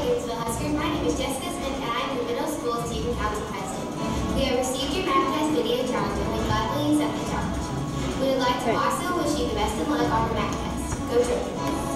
Higginsville Huskers. My name is Jessica Smith and I am the middle school student council president. We have received your math test video challenge and we gladly accept the challenge. We would like to also wish you the best of luck on your math test. Go Trojans!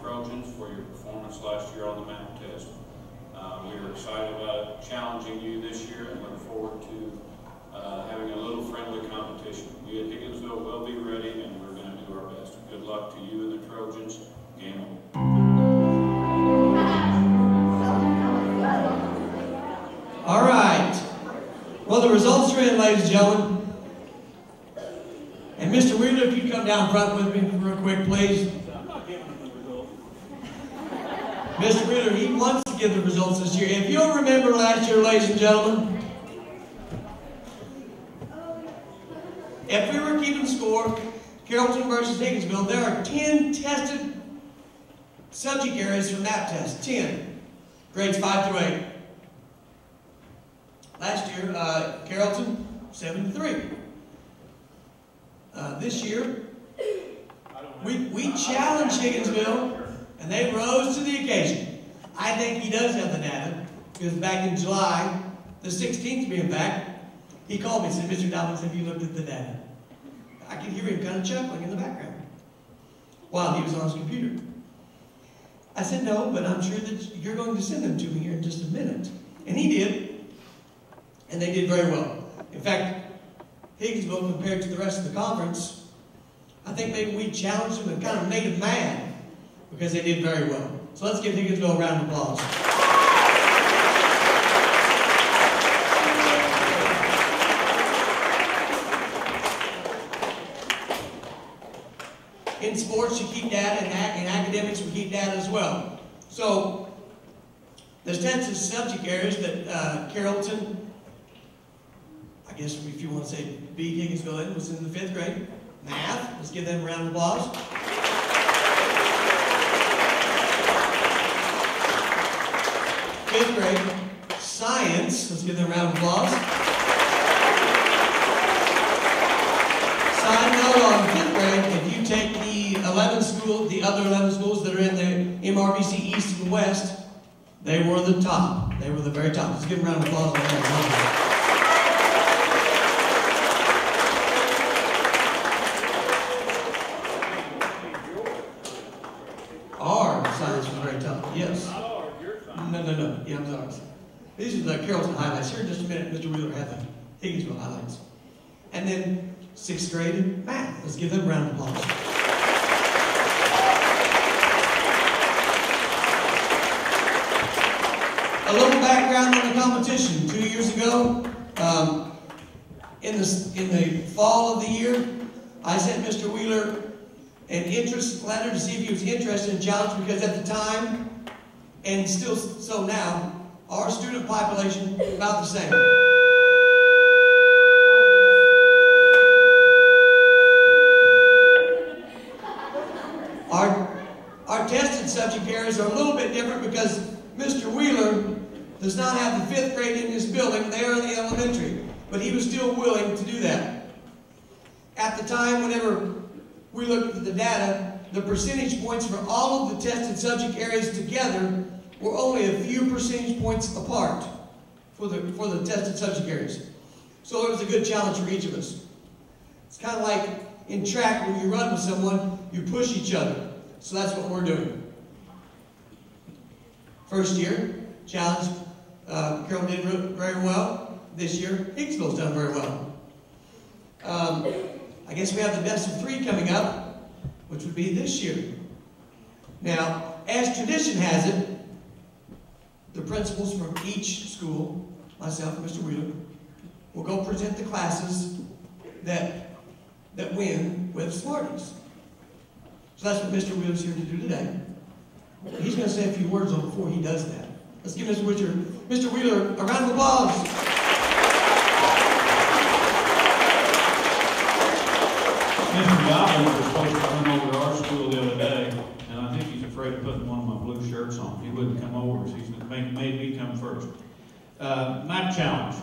Trojans for your performance last year on the math test. We are excited about challenging you this year and look forward to having a little friendly competition. We at Higginsville will be ready and we're going to do our best. Good luck to you and the Trojans. Game on. All right. Well, the results are in, ladies and gentlemen. And Mr. Wheeler, if you'd come down front with me real quick, please. Mr. Wheeler, he wants to give the results this year. If you'll remember last year, ladies and gentlemen, if we were keeping score, Carrollton versus Higginsville, there are 10 tested subject areas from that test. 10. Grades 5 through 8. Last year, Carrollton, 7 to 3. This year, we challenged Higginsville, and they rose to the occasion. I think he does have the data, because back in July, the 16th to be exact, he called me and said, Mr. Dobbins, have you looked at the data? I could hear him kind of chuckling in the background. while he was on his computer. I said, no, but I'm sure that you're going to send them to me here in just a minute. And he did. And they did very well. In fact, Higginsville, compared to the rest of the conference, I think maybe we challenged them and kind of made them mad because they did very well. So let's give Higginsville a round of applause. In sports, you keep data. In academics, we keep data as well. So, there's 10 subject areas that Carrollton, I guess if you want to say beat Higginsville in, was in the 5th grade. Math, let's give them a round of applause. 5th grade. Science, let's give them a round of applause. Side note on 5th grade, if you take the other 11 schools that are in the MRVC East and West, they were the top. They were the very top. Let's give them a round of applause. Our science was very top. Yes. No. Yeah, I'm sorry. These are the Carrollton highlights. Here in just a minute, Mr. Wheeler had the Higginsville highlights. And then 6th grade math. Let's give them a round of applause. A little background on the competition. 2 years ago, in the fall of the year, I sent Mr. Wheeler an interest letter to see if he was interested in challenge, because at the time, and still so now, our student population about the same. Our tested subject areas are a little bit different because Mr. Wheeler does not have the 5th grade in his building. They are in the elementary. But he was still willing to do that. At the time, whenever we looked at the data, the percentage points for all of the tested subject areas together were only a few percentage points apart for the tested subject areas. So it was a good challenge for each of us. It's kind of like in track, when you run with someone, you push each other. So that's what we're doing. First year, challenge, Carroll did very well. This year, Higginsville's done very well. I guess we have the best of 3 coming up, which would be this year. Now, as tradition has it, the principals from each school, myself and Mr. Wheeler, will go present the classes that win with Smarties. So that's what Mr. Wheeler's here to do today. He's going to say a few words on before he does that. Let's give Mr. Wheeler a round of applause. Mr. Dobbins was supposed to come over to our school the other day, and I think he's afraid of putting one of my blue shirts on. He wouldn't come over, so he's made me come first. Map challenge.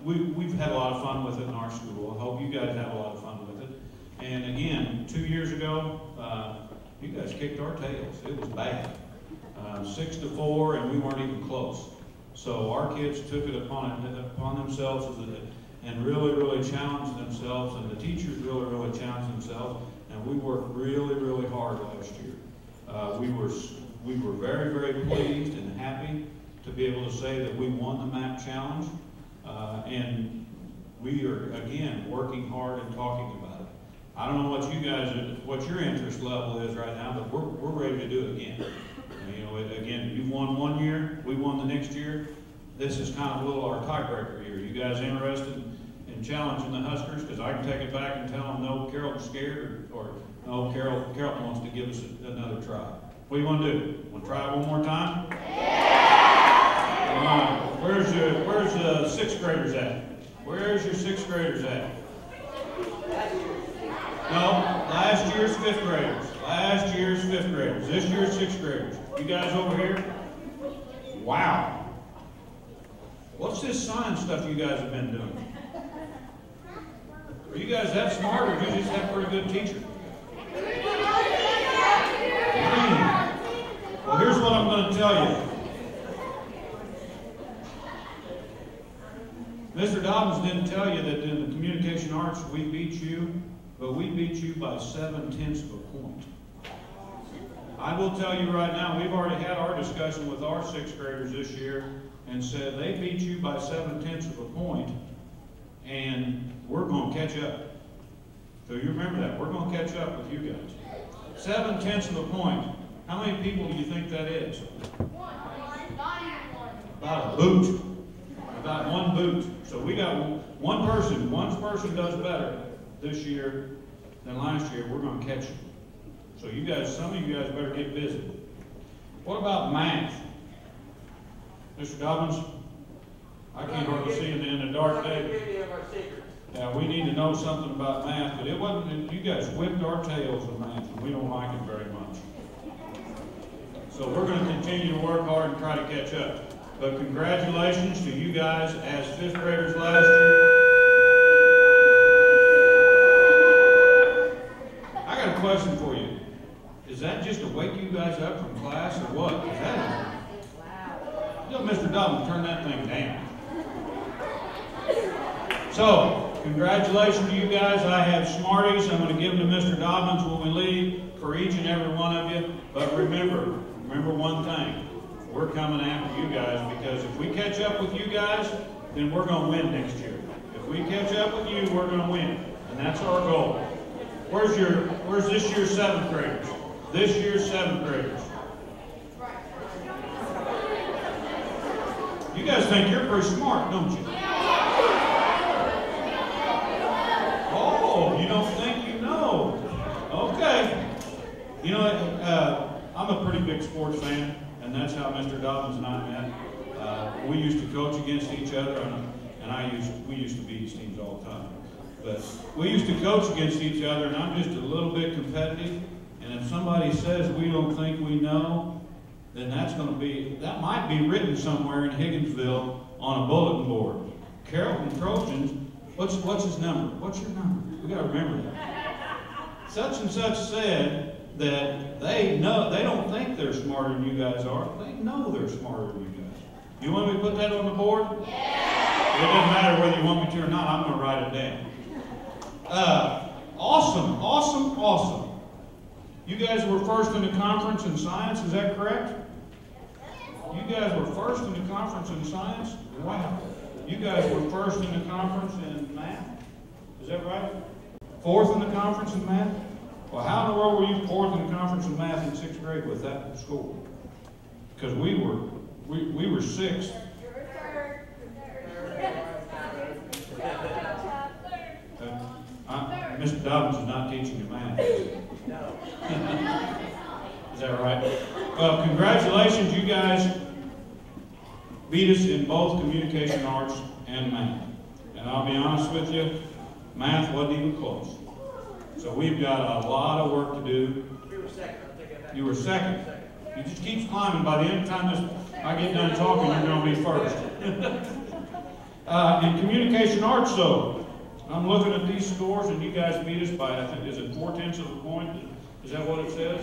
We've had a lot of fun with it in our school. I hope you guys have a lot of fun with it. And again, 2 years ago, you guys kicked our tails. It was bad. 6-4, and we weren't even close. So our kids took it upon themselves and really challenged themselves, and the teachers really challenged themselves, and we worked really hard last year. We were very pleased and happy to be able to say that we won the map challenge, and we are again working hard and talking about it. I don't know what your interest level is right now, but we're ready to do it again. You know, again, you won 1 year, we won the next year. This is kind of a little our tiebreaker year. You guys interested in challenging the Huskers? Because I can take it back and tell them, no, Carroll's scared, or no, Carroll wants to give us another try. What do you want to do? Want to try it one more time? Yeah! Where's the 6th graders at? Where's your 6th graders at? No, last year's 5th graders. Last year's 5th graders. This year's 6th graders. You guys over here? Wow. What's this science stuff you guys have been doing? Are you guys that smart, or do you just have a pretty good teacher? Well, here's what I'm going to tell you. Mr. Dobbins didn't tell you that in the communication arts we beat you, but we beat you by 0.7 of a point. I will tell you right now, we've already had our discussion with our 6th graders this year and said they beat you by 7/10 of a point, and we're going to catch up. So you remember that. We're going to catch up with you guys. 7/10 of a point. How many people do you think that is? About a boot. About 1 boot. So we got one person does better this year than last year, we're going to catch you. So you guys, some of you guys better get busy. What about math? Mr. Dobbins, I can't hardly see in the dark day. Yeah, we need to know something about math, but it wasn't, you guys whipped our tails with math, and we don't like it very much. So we're going to continue to work hard and try to catch up. But congratulations to you guys as 5th graders last year. I got a question for you. Is that just to wake you guys up from class or what? Is that it? Mr. Dobbins, turn that thing down. So, congratulations to you guys. I have Smarties. I'm going to give them to Mr. Dobbins when we leave for each and every one of you. But remember one thing. We're coming after you guys, because if we catch up with you guys, then we're going to win next year. If we catch up with you, we're going to win. And that's our goal. Where's this year's 7th graders? This year's 7th graders. You guys think you're pretty smart, don't you? Oh, you don't think you know. Okay. You know, I'm a pretty big sports fan. And that's how Mr. Dobbins and I met. We used to coach against each other, and we used to beat these teams all the time. But we used to coach against each other, and I'm just a little bit competitive. And if somebody says we don't think we know, then that might be written somewhere in Higginsville on a bulletin board. Carrollton Trojans, what's his number? What's your number? We got to remember that. Such and such said that they don't think they're smarter than you guys are. They know they're smarter than you guys. You want me to put that on the board? Yeah. It doesn't matter whether you want me to or not. I'm going to write it down. Awesome. You guys were first in the conference in science, is that correct? You guys were first in the conference in science? Wow. You guys were first in the conference in math? Is that right? 4th in the conference in math? Well, how in the world were you 4th in the conference in math in 6th grade with that score? Because we were 6th. Mr. Dobbins is not teaching you math. No. Is that right? Well, congratulations, you guys beat us in both communication arts and math. And I'll be honest with you, math wasn't even close. So we've got a lot of work to do. We were second. You were second. You just keep climbing. By the end of the time I get done talking, you're going to be first. In communication arts, though, I'm looking at these scores, and you guys beat us by, I think, is it 4/10 of a point? Is that what it says?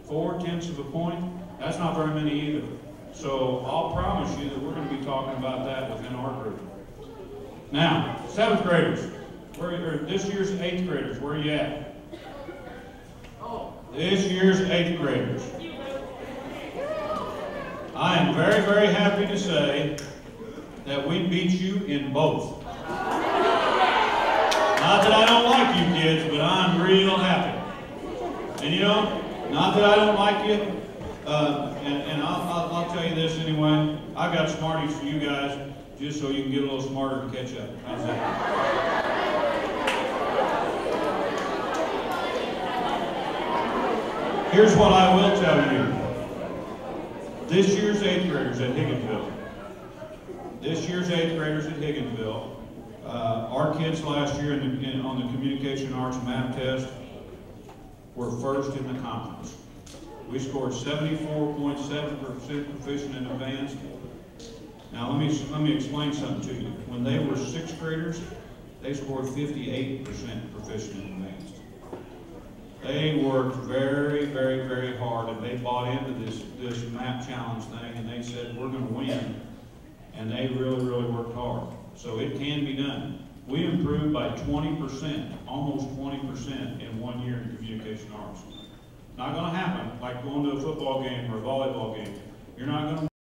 4/10 of a point? That's not very many either. So I'll promise you that we're going to be talking about that within our group. Now, 7th graders. This year's 8th graders, where are you at? This year's 8th graders. I am very, very happy to say that we beat you in both. Not that I don't like you kids, but I'm real happy. And you know, not that I don't like you, and I'll tell you this anyway, I've got Smarties for you guys, just so you can get a little smarter and catch up. How's that? Here's what I will tell you. This year's 8th graders at Higginsville. Our kids last year on the communication arts and math test were first in the conference. We scored 74.7% proficient in advanced. Now let me explain something to you. When they were 6th graders, they scored 58% proficient in advanced. They worked very, very, very hard, and they bought into this map challenge thing, and they said, we're going to win. And they really, really worked hard. So it can be done. We improved by 20%, almost 20% in 1 year in communication arts. Not going to happen like like going to a football game or a volleyball game. You're not going to